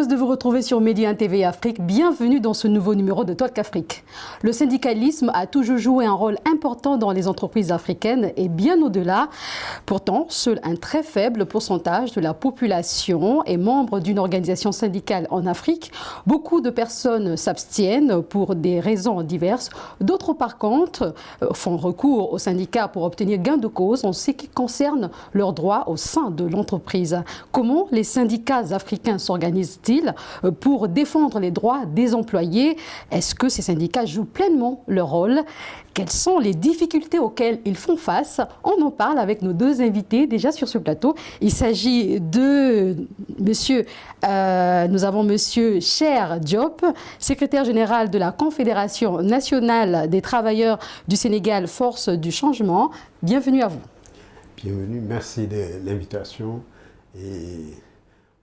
Heureuse de vous retrouver sur Média TV Afrique. Bienvenue dans ce nouveau numéro de Talk Afrique. Le syndicalisme a toujours joué un rôle important dans les entreprises africaines et bien au-delà. Pourtant, seul un très faible pourcentage de la population est membre d'une organisation syndicale en Afrique. Beaucoup de personnes s'abstiennent pour des raisons diverses. D'autres, par contre, font recours aux syndicats pour obtenir gain de cause en ce qui concerne leurs droits au sein de l'entreprise. Comment les syndicats africains s'organisent-ils pour défendre les droits des employés? Est-ce que ces syndicats jouent pleinement leur rôle? Quelles sont les difficultés auxquelles ils font face? On en parle avec nos deux invités déjà sur ce plateau. Il s'agit de nous avons monsieur Cheikh Diop, secrétaire général de la Confédération nationale des travailleurs du Sénégal, Force du changement. Bienvenue à vous. Bienvenue, merci de l'invitation et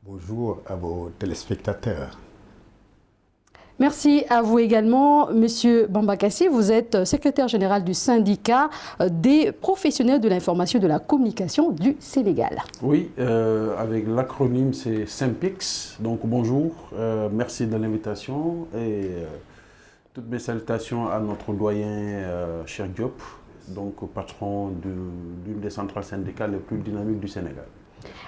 bonjour à vos téléspectateurs. Merci à vous également, Monsieur Bamba Kassé. Vous êtes secrétaire général du syndicat des professionnels de l'information et de la communication du Sénégal. Oui, avec l'acronyme c'est SYNPICS. Donc bonjour, merci de l'invitation et toutes mes salutations à notre doyen Cheikh Diop, donc patron d'une des centrales syndicales les plus dynamiques du Sénégal.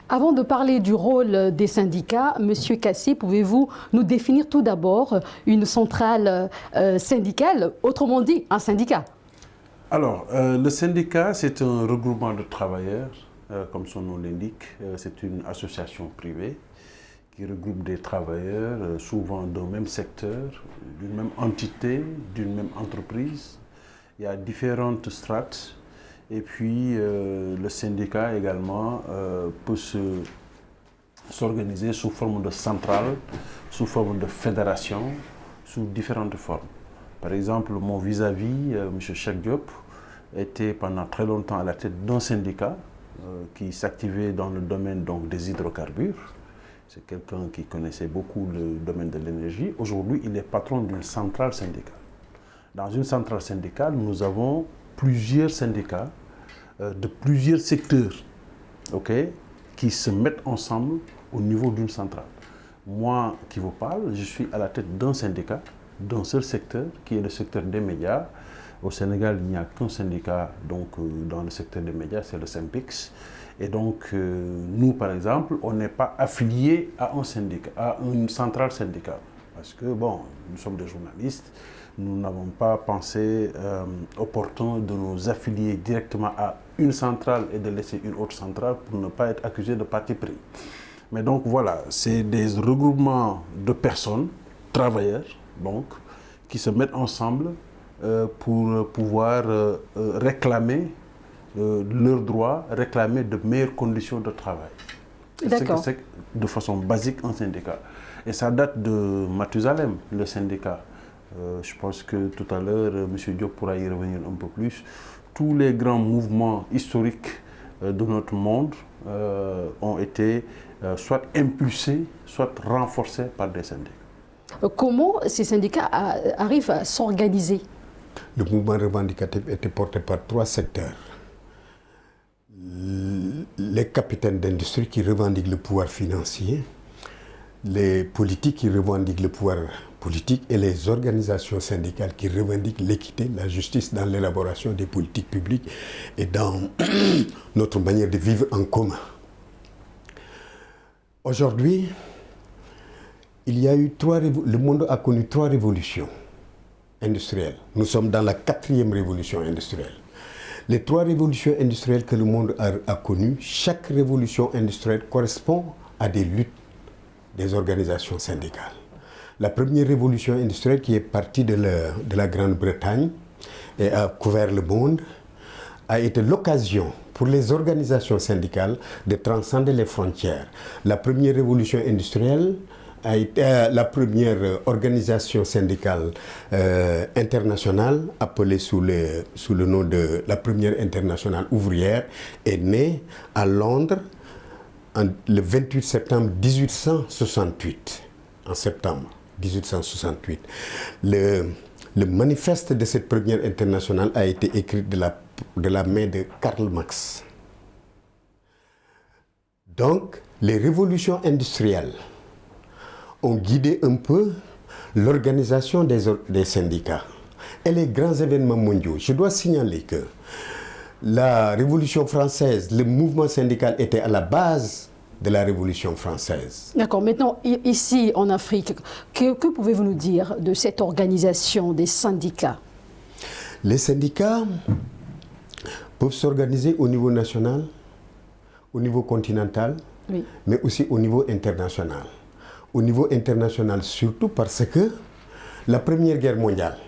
Avant de parler du rôle des syndicats, Monsieur Kassé, pouvez-vous nous définir tout d'abord une centrale syndicale, autrement dit un syndicat? Alors, le syndicat, c'est un regroupement de travailleurs, comme son nom l'indique. C'est une association privée qui regroupe des travailleurs, souvent d'un même secteur, d'une même entité, d'une même entreprise. Il y a différentes strates. Et puis, le syndicat également peut s'organiser sous forme de centrale, sous forme de fédération, sous différentes formes. Par exemple, mon vis-à-vis, M. Cheikh Diop, était pendant très longtemps à la tête d'un syndicat qui s'activait dans le domaine donc, des hydrocarbures. C'est quelqu'un qui connaissait beaucoup le domaine de l'énergie. Aujourd'hui, il est patron d'une centrale syndicale. Dans une centrale syndicale, nous avons plusieurs syndicats de plusieurs secteurs qui se mettent ensemble au niveau d'une centrale. Moi qui vous parle, je suis à la tête d'un syndicat, d'un seul secteur, qui est le secteur des médias. Au Sénégal, il n'y a qu'un syndicat donc, dans le secteur des médias, c'est le SYNPICS. Et donc, nous, par exemple, on n'est pas affilié à un syndicat, à une centrale syndicale. Parce que, bon, nous sommes des journalistes, nous n'avons pas pensé opportun de nous affilier directement à une centrale et de laisser une autre centrale pour ne pas être accusé de parti pris. Mais donc voilà, c'est des regroupements de personnes, travailleurs, donc, qui se mettent ensemble pour pouvoir réclamer leurs droits, réclamer de meilleures conditions de travail. D'accord. C'est de façon basique un syndicat. Et ça date de Mathusalem, le syndicat. Je pense que tout à l'heure, M. Diop pourra y revenir un peu plus. Tous les grands mouvements historiques de notre monde ont été soit impulsés, soit renforcés par des syndicats. Comment ces syndicats arrivent à s'organiser? Le mouvement revendicatif était porté par trois secteurs. Les capitaines d'industrie qui revendiquent le pouvoir financier, les politiques qui revendiquent le pouvoir politique et les organisations syndicales qui revendiquent l'équité, la justice dans l'élaboration des politiques publiques et dans notre manière de vivre en commun. Aujourd'hui, le monde a connu trois révolutions industrielles. Nous sommes dans la 4e révolution industrielle. Les trois révolutions industrielles que le monde a connues, chaque révolution industrielle correspond à des luttes des organisations syndicales. La première révolution industrielle qui est partie de la Grande-Bretagne et a couvert le monde a été l'occasion pour les organisations syndicales de transcender les frontières. La première révolution industrielle a été la première organisation syndicale internationale, appelée sous le nom de la première internationale ouvrière, est née à Londres le 28 septembre 1868. En septembre 1868. Le manifeste de cette première internationale a été écrit de la main de Karl Marx. Donc, les révolutions industrielles ont guidé un peu l'organisation des syndicats et les grands événements mondiaux. Je dois signaler que la Révolution française, le mouvement syndical était à la base de la Révolution française. D'accord. Maintenant, ici en Afrique, que pouvez-vous nous dire de cette organisation des syndicats? Les syndicats peuvent s'organiser au niveau national, au niveau continental, oui, mais aussi au niveau international. Au niveau international surtout parce que la Première Guerre mondiale,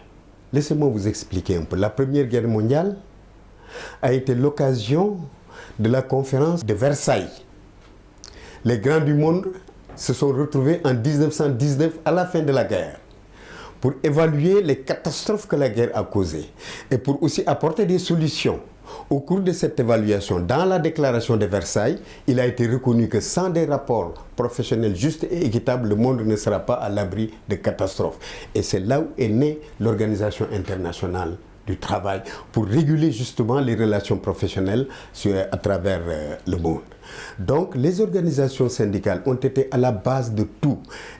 laissez-moi vous expliquer un peu, la Première Guerre mondiale a été l'occasion de la conférence de Versailles. Les grands du monde se sont retrouvés en 1919 à la fin de la guerre pour évaluer les catastrophes que la guerre a causées et pour aussi apporter des solutions. Au cours de cette évaluation, dans la déclaration de Versailles, il a été reconnu que sans des rapports professionnels justes et équitables, le monde ne sera pas à l'abri de catastrophes. Et c'est là où est née l'Organisation internationale du travail pour réguler justement les relations professionnelles à travers le monde. Donc les organisations syndicales ont été à la base de tout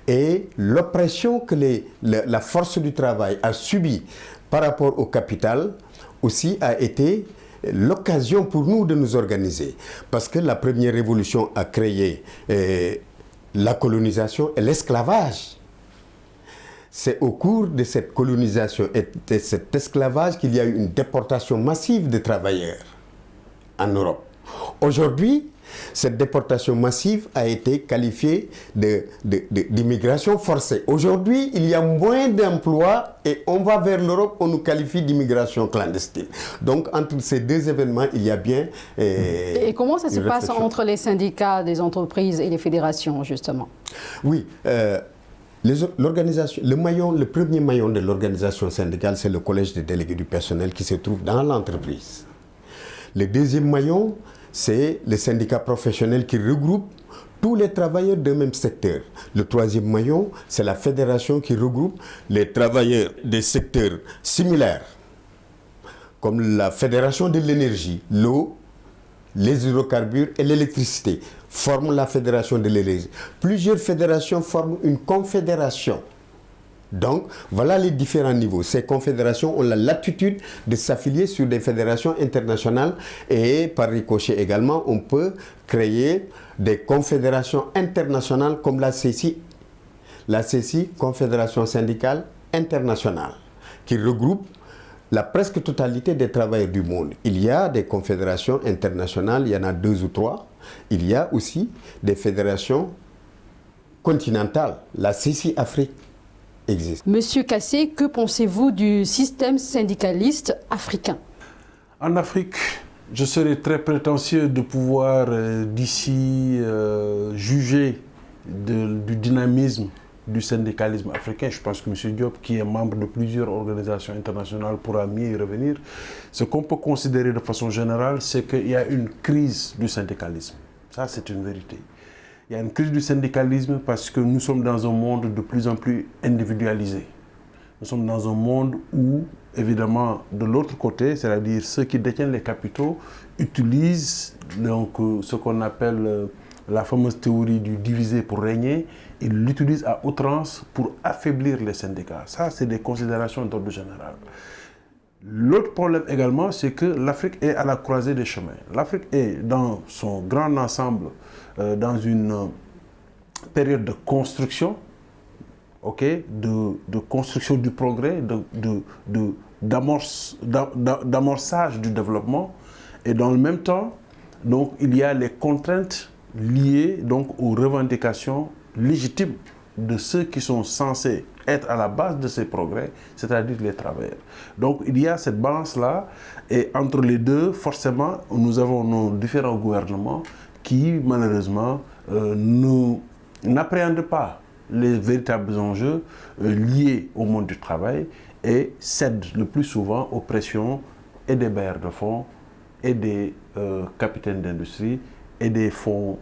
et l'oppression que la force du travail a subie par rapport au capital aussi a été l'occasion pour nous de nous organiser parce que la première révolution a créé la colonisation et l'esclavage. C'est au cours de cette colonisation et de cet esclavage qu'il y a eu une déportation massive de travailleurs en Europe. Aujourd'hui, cette déportation massive a été qualifiée d'immigration forcée. Aujourd'hui, il y a moins d'emplois et on va vers l'Europe, on nous qualifie d'immigration clandestine. Donc, entre ces deux événements, il y a bien... et comment ça se passe entre les syndicats des entreprises et les fédérations, justement? Oui, le premier maillon de l'organisation syndicale, c'est le collège des délégués du personnel qui se trouve dans l'entreprise. Le deuxième maillon, c'est le syndicat professionnel qui regroupe tous les travailleurs d'un même secteur. Le troisième maillon, c'est la fédération qui regroupe les travailleurs des secteurs similaires, comme la fédération de l'énergie, l'eau, les hydrocarbures et l'électricité, forment la fédération de l'énergie. Plusieurs fédérations forment une confédération. Donc, voilà les différents niveaux. Ces confédérations ont la latitude de s'affilier sur des fédérations internationales et par ricochet également, on peut créer des confédérations internationales comme la CECI, Confédération syndicale internationale, qui regroupe la presque totalité des travailleurs du monde. Il y a des confédérations internationales, il y en a 2 ou 3. Il y a aussi des fédérations continentales, la CECI Afrique existe. Monsieur Kassé, que pensez-vous du système syndicaliste africain? En Afrique, je serais très prétentieux de pouvoir d'ici juger du dynamisme du syndicalisme africain. Je pense que M. Diop, qui est membre de plusieurs organisations internationales, pourra mieux y revenir. Ce qu'on peut considérer de façon générale, c'est qu'il y a une crise du syndicalisme. Ça, c'est une vérité. Il y a une crise du syndicalisme parce que nous sommes dans un monde de plus en plus individualisé. Nous sommes dans un monde où, évidemment, de l'autre côté, c'est-à-dire ceux qui détiennent les capitaux, utilisent donc, ce qu'on appelle la fameuse théorie du diviser pour régner. Ils l'utilisent à outrance pour affaiblir les syndicats. Ça, c'est des considérations d'ordre général. L'autre problème également, c'est que l'Afrique est à la croisée des chemins. L'Afrique est dans son grand ensemble, dans une période de construction, de construction du progrès, d'amorçage du développement. Et dans le même temps, donc, il y a les contraintes liées donc, aux revendications légitimes de ceux qui sont censés être à la base de ces progrès, c'est-à-dire les travailleurs. Donc il y a cette balance-là, et entre les deux, forcément, nous avons nos différents gouvernements qui, malheureusement, n'appréhendent pas les véritables enjeux liés au monde du travail et cèdent le plus souvent aux pressions et des bailleurs de fonds et des capitaines d'industrie et des fonds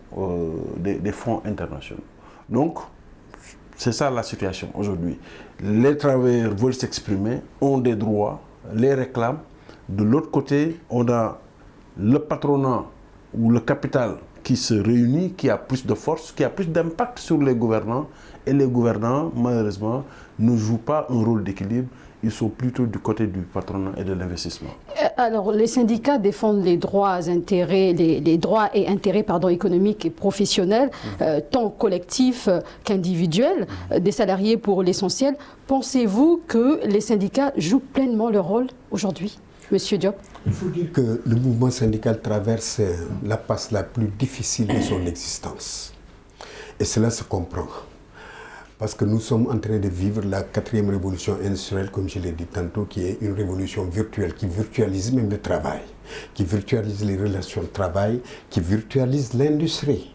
internationaux. Donc, c'est ça la situation aujourd'hui. Les travailleurs veulent s'exprimer, ont des droits, les réclament. De l'autre côté, on a le patronat ou le capital qui se réunit, qui a plus de force, qui a plus d'impact sur les gouvernants. Et les gouvernants, malheureusement, ne jouent pas un rôle d'équilibre. Ils sont plutôt du côté du patronat et de l'investissement. Alors, les syndicats défendent les droits, les droits et intérêts économiques et professionnels, tant collectifs qu'individuels, des salariés pour l'essentiel. Pensez-vous que les syndicats jouent pleinement leur rôle aujourd'hui, Monsieur Diop? Il faut dire que le mouvement syndical traverse la passe la plus difficile de son existence. Et cela se comprend. Parce que nous sommes en train de vivre la 4e révolution industrielle, comme je l'ai dit tantôt, qui est une révolution virtuelle, qui virtualise même le travail, qui virtualise les relations de travail, qui virtualise l'industrie.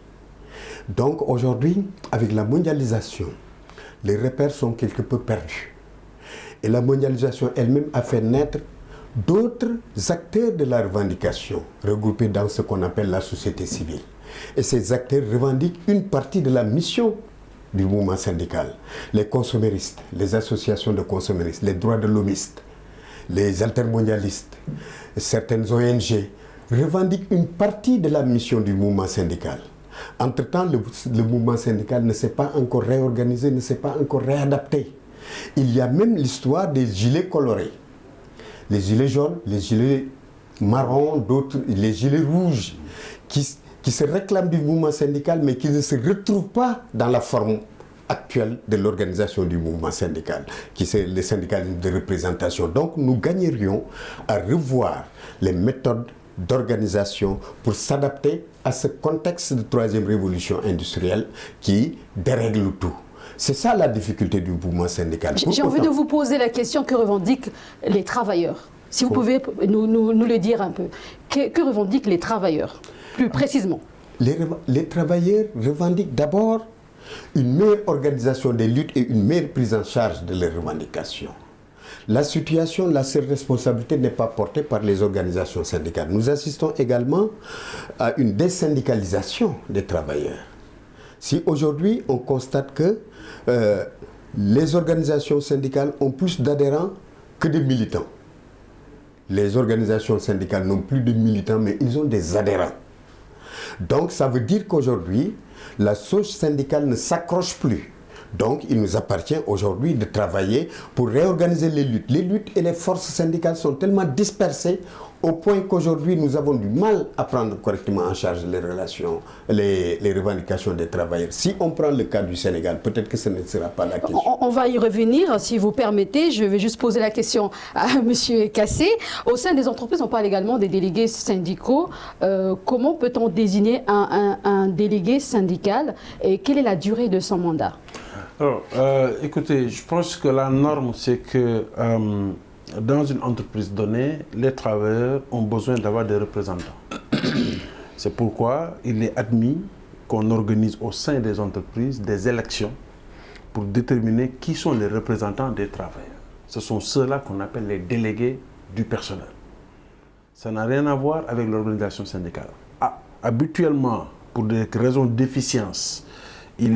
Donc aujourd'hui, avec la mondialisation, les repères sont quelque peu perdus. Et la mondialisation elle-même a fait naître d'autres acteurs de la revendication, regroupés dans ce qu'on appelle la société civile. Et ces acteurs revendiquent une partie de la mission du mouvement syndical. Les consomméristes, les associations de consomméristes, les droits de l'homiste, les altermondialistes, certaines ONG revendiquent une partie de la mission du mouvement syndical. Entre-temps, le mouvement syndical ne s'est pas encore réorganisé, ne s'est pas encore réadapté. Il y a même l'histoire des gilets colorés. Les gilets jaunes, les gilets marrons, d'autres, les gilets rouges, qui se réclament du mouvement syndical, mais qui ne se retrouvent pas dans la forme actuelle de l'organisation du mouvement syndical, qui c'est le syndicalisme de représentation. Donc nous gagnerions à revoir les méthodes d'organisation pour s'adapter à ce contexte de 3e révolution industrielle qui dérègle tout. C'est ça la difficulté du mouvement syndical. J'ai envie de vous poser la question, que revendiquent les travailleurs? Si vous pouvez nous le dire un peu. Que revendiquent les travailleurs, plus précisément? Les travailleurs revendiquent d'abord une meilleure organisation des luttes et une meilleure prise en charge de leurs revendications. La situation, la seule responsabilité n'est pas portée par les organisations syndicales. Nous assistons également à une désyndicalisation des travailleurs. Si aujourd'hui on constate que les organisations syndicales ont plus d'adhérents que de militants. Les organisations syndicales n'ont plus de militants, mais ils ont des adhérents. Donc ça veut dire qu'aujourd'hui, la sauce syndicale ne s'accroche plus. Donc il nous appartient aujourd'hui de travailler pour réorganiser les luttes. Les luttes et les forces syndicales sont tellement dispersées au point qu'aujourd'hui nous avons du mal à prendre correctement en charge les relations, les revendications des travailleurs. Si on prend le cas du Sénégal, peut-être que ce ne sera pas la question. On va y revenir, si vous permettez. Je vais juste poser la question à M. Kassé. Au sein des entreprises, on parle également des délégués syndicaux. Comment peut-on désigner un délégué syndical et quelle est la durée de son mandat? Alors, écoutez, je pense que la norme, c'est que dans une entreprise donnée, les travailleurs ont besoin d'avoir des représentants. C'est pourquoi il est admis qu'on organise au sein des entreprises des élections pour déterminer qui sont les représentants des travailleurs. Ce sont ceux-là qu'on appelle les délégués du personnel. Ça n'a rien à voir avec l'organisation syndicale. Habituellement, pour des raisons d'efficience, il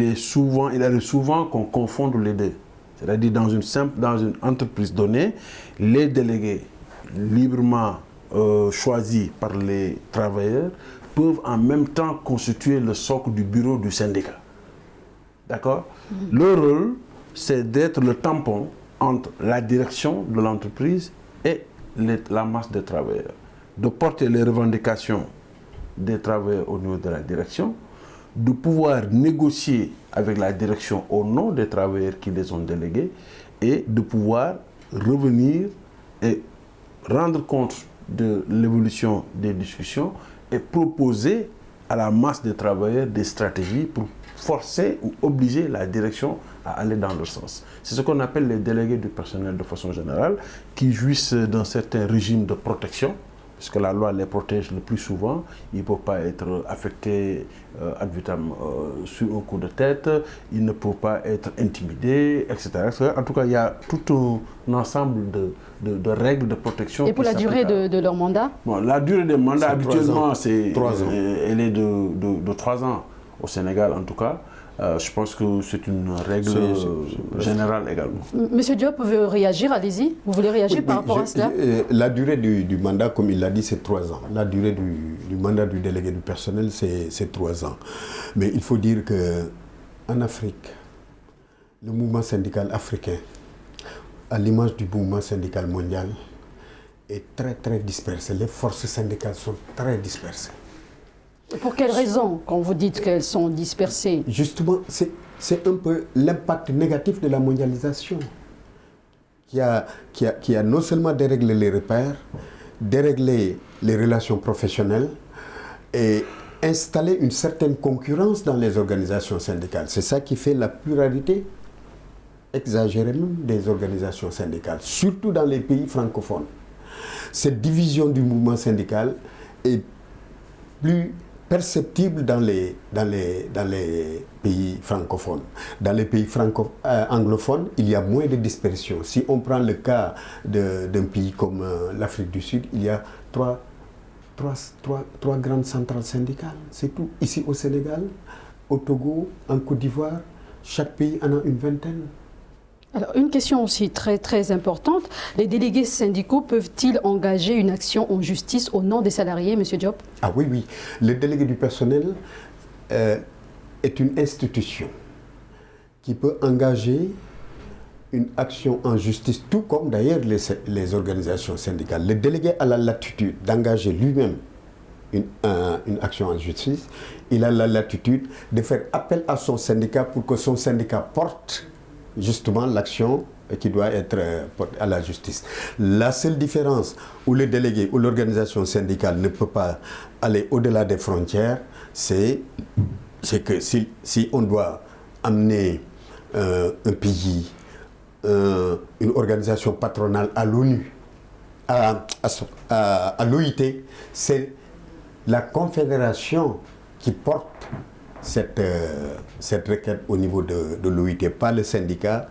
arrive souvent qu'on confonde les deux. C'est-à-dire dans une entreprise donnée, les délégués librement choisis par les travailleurs peuvent en même temps constituer le socle du bureau du syndicat. D'accord? Le rôle, c'est d'être le tampon entre la direction de l'entreprise et la masse des travailleurs. De porter les revendications des travailleurs au niveau de la direction, de pouvoir négocier avec la direction au nom des travailleurs qui les ont délégués et de pouvoir revenir et rendre compte de l'évolution des discussions et proposer à la masse des travailleurs des stratégies pour forcer ou obliger la direction à aller dans leur sens. C'est ce qu'on appelle les délégués du personnel de façon générale, qui jouissent d'un certain régime de protection, puisque la loi les protège le plus souvent. Ils ne peuvent pas être affectés ad vitam sur un coup de tête, ils ne peuvent pas être intimidés, etc. En tout cas, il y a tout un ensemble de règles de protection. Et pour la durée de leur mandat? Bon, la durée des mandats, habituellement, c'est 3 ans. Elle est de 3 ans, au Sénégal en tout cas. Je pense que c'est une règle générale également. Monsieur Diop veut réagir, allez-y. Vous voulez réagir par rapport à cela? La durée du mandat, comme il l'a dit, c'est 3 ans. La durée du mandat du délégué du personnel, c'est 3 ans. Mais il faut dire qu'en Afrique, le mouvement syndical africain, à l'image du mouvement syndical mondial, est très très dispersé. Les forces syndicales sont très dispersées. Pour quelles raisons, quand vous dites qu'elles sont dispersées? Justement, c'est un peu l'impact négatif de la mondialisation qui a non seulement déréglé les repères, déréglé les relations professionnelles et installé une certaine concurrence dans les organisations syndicales. C'est ça qui fait la pluralité exagérée même des organisations syndicales, surtout dans les pays francophones. Cette division du mouvement syndical est plus perceptible dans les pays francophones. Dans les pays anglophones, il y a moins de dispersion. Si on prend le cas d'un pays comme l'Afrique du Sud, il y a trois grandes centrales syndicales, c'est tout. Ici au Sénégal, au Togo, en Côte d'Ivoire, chaque pays en a une vingtaine. Alors, une question aussi très, très importante. Les délégués syndicaux peuvent-ils engager une action en justice au nom des salariés, M. Diop? Ah oui, oui. Le délégué du personnel est une institution qui peut engager une action en justice, tout comme d'ailleurs les organisations syndicales. Le délégué a la latitude d'engager lui-même une action en justice. Il a la latitude de faire appel à son syndicat pour que son syndicat porte justement l'action qui doit être portée à la justice. La seule différence où le délégué ou l'organisation syndicale ne peut pas aller au-delà des frontières, c'est que si on doit amener un pays, une organisation patronale à l'ONU, à l'OIT, c'est la confédération qui porte cette requête au niveau de l'OIT, pas le syndicat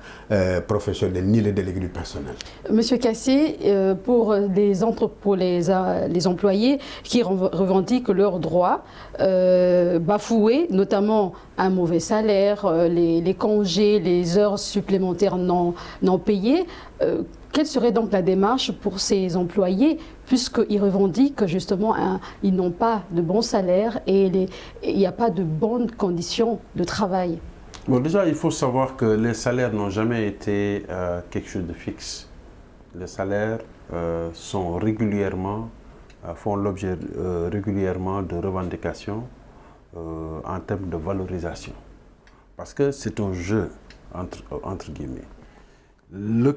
professionnel ni le délégué du personnel. Monsieur Kassé, pour les employés qui revendiquent leurs droits bafoués, notamment un mauvais salaire, les congés, les heures supplémentaires non payées, quelle serait donc la démarche pour ces employés, puisqu'ils revendiquent justement ils n'ont pas de bon salaire et il n'y a pas de bonnes conditions de travail? Bon, déjà, il faut savoir que les salaires n'ont jamais été quelque chose de fixe. Les salaires font l'objet régulièrement de revendications en termes de valorisation. Parce que c'est un jeu, entre guillemets. Le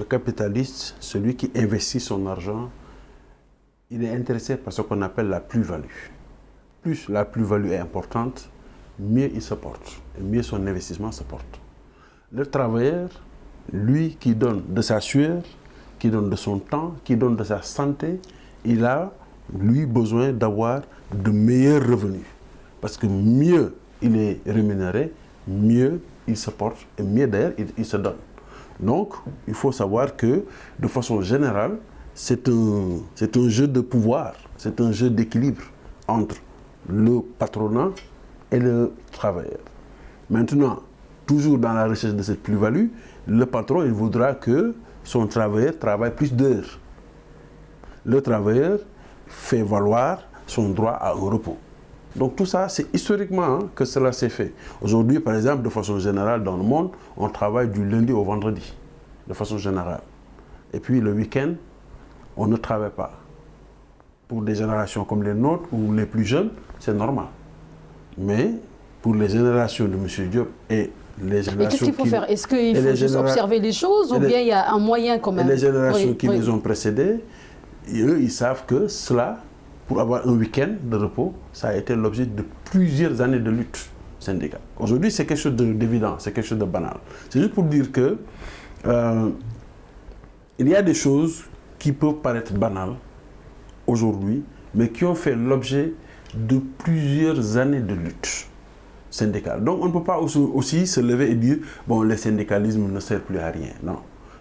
capitaliste, celui qui investit son argent, il est intéressé par ce qu'on appelle la plus-value. Plus la plus-value est importante, mieux il se porte, et mieux son investissement se porte. Le travailleur, lui qui donne de sa sueur, qui donne de son temps, qui donne de sa santé, il a, lui, besoin d'avoir de meilleurs revenus. Parce que mieux il est rémunéré, mieux il se porte, et mieux d'ailleurs il se donne. Donc, il faut savoir que, de façon générale, c'est un jeu de pouvoir, c'est un jeu d'équilibre entre le patronat et le travailleur. Maintenant, toujours dans la recherche de cette plus-value, le patron, il voudra que son travailleur travaille plus d'heures. Le travailleur fait valoir son droit à un repos. Donc tout ça, c'est historiquement que cela s'est fait. Aujourd'hui, par exemple, de façon générale, dans le monde, on travaille du lundi au vendredi, de façon générale. Et puis le week-end, on ne travaille pas. Pour des générations comme les nôtres ou les plus jeunes, c'est normal. Mais pour les générations de M. Diop et les générations... Et qu'est-ce qu'il faut faire? Est-ce qu'il faut juste observer les choses ou bien il y a un moyen quand même? Et les générations qui les ont précédées, eux, ils savent que cela... Pour avoir un week-end de repos, ça a été l'objet de plusieurs années de lutte syndicale. Aujourd'hui, c'est quelque chose d'évident, c'est quelque chose de banal. C'est juste pour dire que il y a des choses qui peuvent paraître banales aujourd'hui, mais qui ont fait l'objet de plusieurs années de lutte syndicale. Donc on ne peut pas aussi se lever et dire bon, le syndicalisme ne sert plus à rien. Non.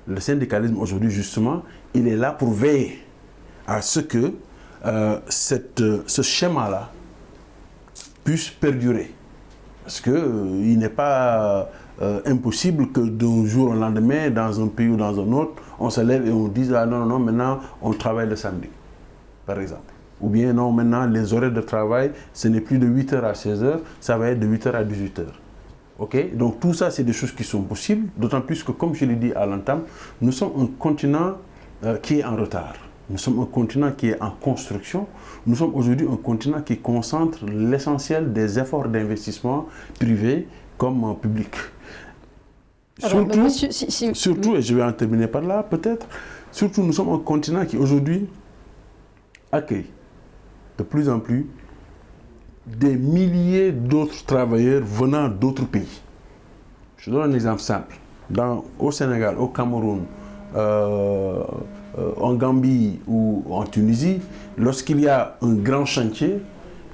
Le syndicalisme aujourd'hui, justement, il est là pour veiller à ce que ce schéma-là puisse perdurer. Parce qu'il n'est pas impossible que d'un jour au lendemain, dans un pays ou dans un autre, on se lève et on dise « Ah non, non, maintenant, on travaille le samedi », par exemple. Ou bien non, maintenant, les horaires de travail, ce n'est plus de 8h à 16h, ça va être de 8h à 18h. Okay? Donc tout ça, c'est des choses qui sont possibles, d'autant plus que, comme je l'ai dit à l'entame, nous sommes un continent qui est en retard. Nous sommes un continent qui est en construction. Nous sommes aujourd'hui un continent qui concentre l'essentiel des efforts d'investissement privés comme publics. Alors, surtout, et je vais en terminer par là peut-être, surtout nous sommes un continent qui aujourd'hui accueille de plus en plus des milliers d'autres travailleurs venant d'autres pays. Je donne un exemple simple. Au Sénégal, au Cameroun, en Gambie ou en Tunisie, lorsqu'il y a un grand chantier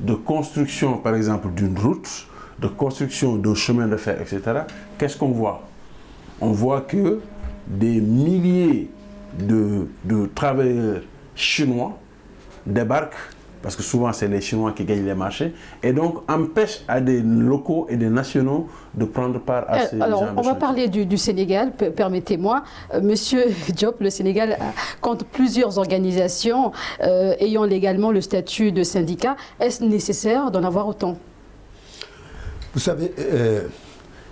de construction, par exemple, d'une route, de construction d'un chemin de fer, etc., qu'est-ce qu'on voit? On voit que des milliers de travailleurs chinois débarquent, parce que souvent c'est les Chinois qui gagnent les marchés, et donc empêchent à des locaux et des nationaux de prendre part à ces Alors, genres de on va chantiers. parler du Sénégal, permettez-moi. Monsieur Diop, le Sénégal compte plusieurs organisations ayant légalement le statut de syndicat. Est-ce nécessaire d'en avoir autant? Vous savez,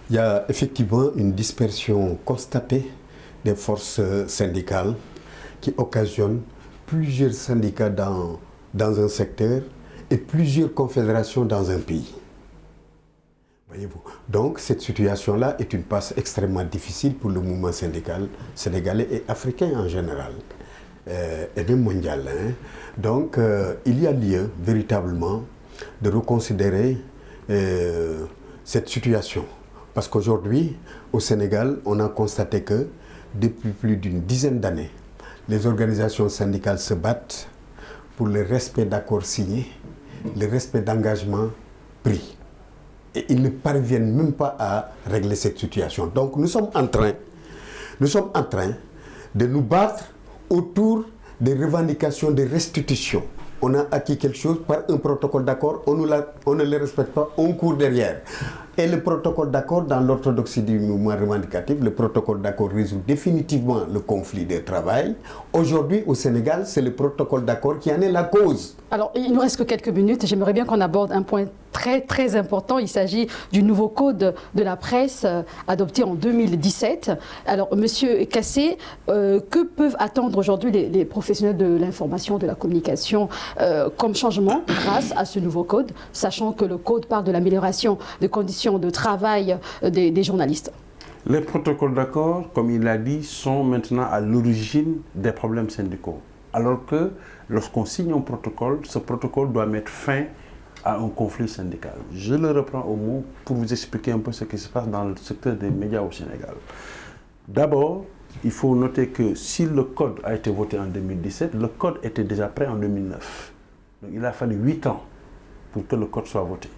il y a effectivement une dispersion constatée des forces syndicales qui occasionne plusieurs syndicats dans un secteur et plusieurs confédérations dans un pays. Voyez-vous. Donc cette situation-là est une passe extrêmement difficile pour le mouvement syndical sénégalais et africain en général, et même mondial. Hein. Donc il y a lieu véritablement de reconsidérer cette situation. Parce qu'aujourd'hui, au Sénégal, on a constaté que depuis plus d'une dizaine d'années, les organisations syndicales se battent pour le respect d'accords signés, le respect d'engagements pris. Et ils ne parviennent même pas à régler cette situation. Donc nous sommes en train de nous battre autour des revendications de restitution. On a acquis quelque chose par un protocole d'accord, on ne le respecte pas, on court derrière. Et le protocole d'accord, dans l'orthodoxie du mouvement revendicatif, le protocole d'accord résout définitivement le conflit de travail. Aujourd'hui, au Sénégal, c'est le protocole d'accord qui en est la cause. Alors, il ne nous reste que quelques minutes. J'aimerais bien qu'on aborde un point très important. Il s'agit du nouveau code de la presse adopté en 2017. Alors, Monsieur Kassé, que peuvent attendre aujourd'hui les professionnels de l'information, de la communication comme changement grâce à ce nouveau code, sachant que le code parle de l'amélioration des conditions de travail des journalistes? Les protocoles d'accord, comme il l'a dit, sont maintenant à l'origine des problèmes syndicaux. Alors que lorsqu'on signe un protocole, ce protocole doit mettre fin à un conflit syndical. Je le reprends au mot pour vous expliquer un peu ce qui se passe dans le secteur des médias au Sénégal. D'abord, il faut noter que si le code a été voté en 2017, le code était déjà prêt en 2009. Donc il a fallu 8 ans pour que le code soit voté.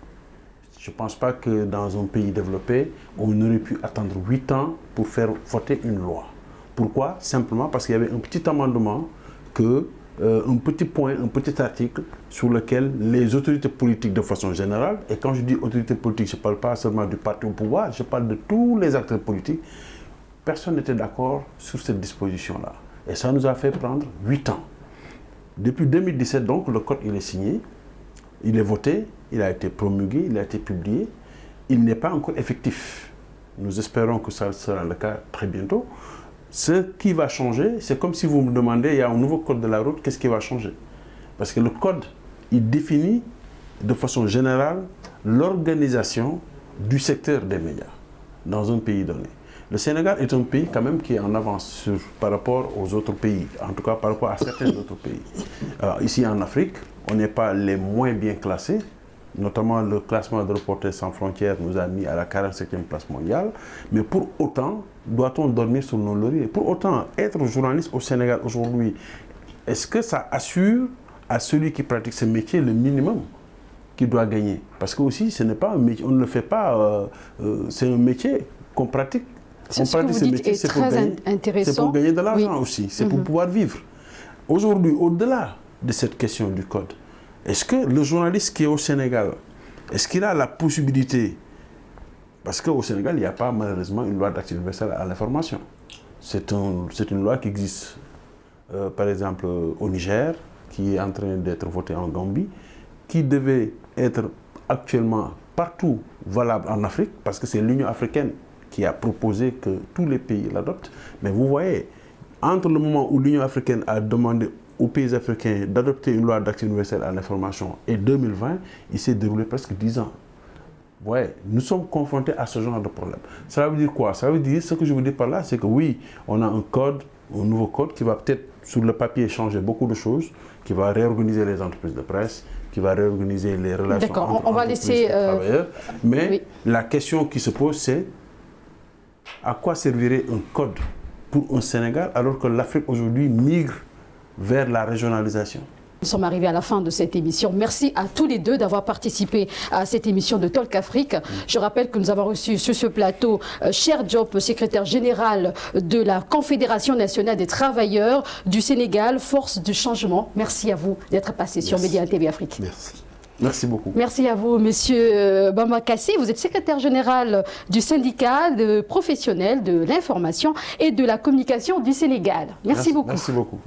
Je ne pense pas que dans un pays développé, on aurait pu attendre 8 ans pour faire voter une loi. Pourquoi? Simplement parce qu'il y avait un petit amendement, un petit point, un petit article sur lequel les autorités politiques de façon générale, et quand je dis autorités politiques, je ne parle pas seulement du parti au pouvoir, je parle de tous les acteurs politiques, personne n'était d'accord sur cette disposition-là. Et ça nous a fait prendre 8 ans. Depuis 2017, donc, le code il est signé, il est voté, il a été promulgué, il a été publié. Il n'est pas encore effectif. Nous espérons que ça sera le cas très bientôt. Ce qui va changer, c'est comme si vous me demandez, il y a un nouveau code de la route, qu'est-ce qui va changer? Parce que le code, il définit de façon générale l'organisation du secteur des médias dans un pays donné. Le Sénégal est un pays quand même qui est en avance par rapport aux autres pays, en tout cas par rapport à certains autres pays. Alors, ici en Afrique, on n'est pas les moins bien classés, notamment le classement de Reporters sans frontières nous a mis à la 47e place mondiale, mais pour autant, doit-on dormir sur nos lauriers? Pour autant, être journaliste au Sénégal aujourd'hui, est-ce que ça assure à celui qui pratique ce métier le minimum qu'il doit gagner? Parce que aussi, ce n'est pas un métier, on ne le fait pas, c'est un métier qu'on pratique. C'est ce que vous dites est très intéressant. C'est pour gagner de l'argent aussi, c'est pour pouvoir vivre. Aujourd'hui, au-delà de cette question du code, est-ce que le journaliste qui est au Sénégal, est-ce qu'il a la possibilité Parce qu'au Sénégal, il n'y a pas malheureusement une loi d'accès universel à l'information. C'est une loi qui existe, par exemple, au Niger, qui est en train d'être votée en Gambie, qui devait être actuellement partout valable en Afrique, parce que c'est l'Union africaine qui a proposé que tous les pays l'adoptent. Mais vous voyez, entre le moment où l'Union africaine a demandé aux pays africains d'adopter une loi d'accès universel à l'information et 2020, il s'est déroulé presque 10 ans. Ouais, nous sommes confrontés à ce genre de problème. Ça veut dire quoi? Ça veut dire, ce que je veux dire par là, c'est que oui, on a un code, un nouveau code qui va peut-être sur le papier changer beaucoup de choses, qui va réorganiser les entreprises de presse, qui va réorganiser les relations entre on va laisser, travailleurs. Mais oui. la question qui se pose, c'est à quoi servirait un code pour un Sénégal alors que l'Afrique aujourd'hui migre vers la régionalisation? Nous sommes arrivés à la fin de cette émission. Merci à tous les deux d'avoir participé à cette émission de Talk Afrique. Je rappelle que nous avons reçu sur ce plateau Cheikh Diop, secrétaire général de la Confédération nationale des travailleurs du Sénégal, force du changement. Merci à vous d'être passé sur Média TV Afrique. Merci. Merci beaucoup. Merci à vous, monsieur Bamba Kassé. Vous êtes secrétaire général du syndicat de professionnels de l'information et de la communication du Sénégal. Merci beaucoup. Merci beaucoup.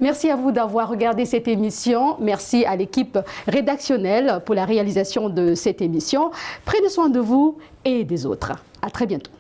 Merci à vous d'avoir regardé cette émission. Merci à l'équipe rédactionnelle pour la réalisation de cette émission. Prenez soin de vous et des autres. À très bientôt.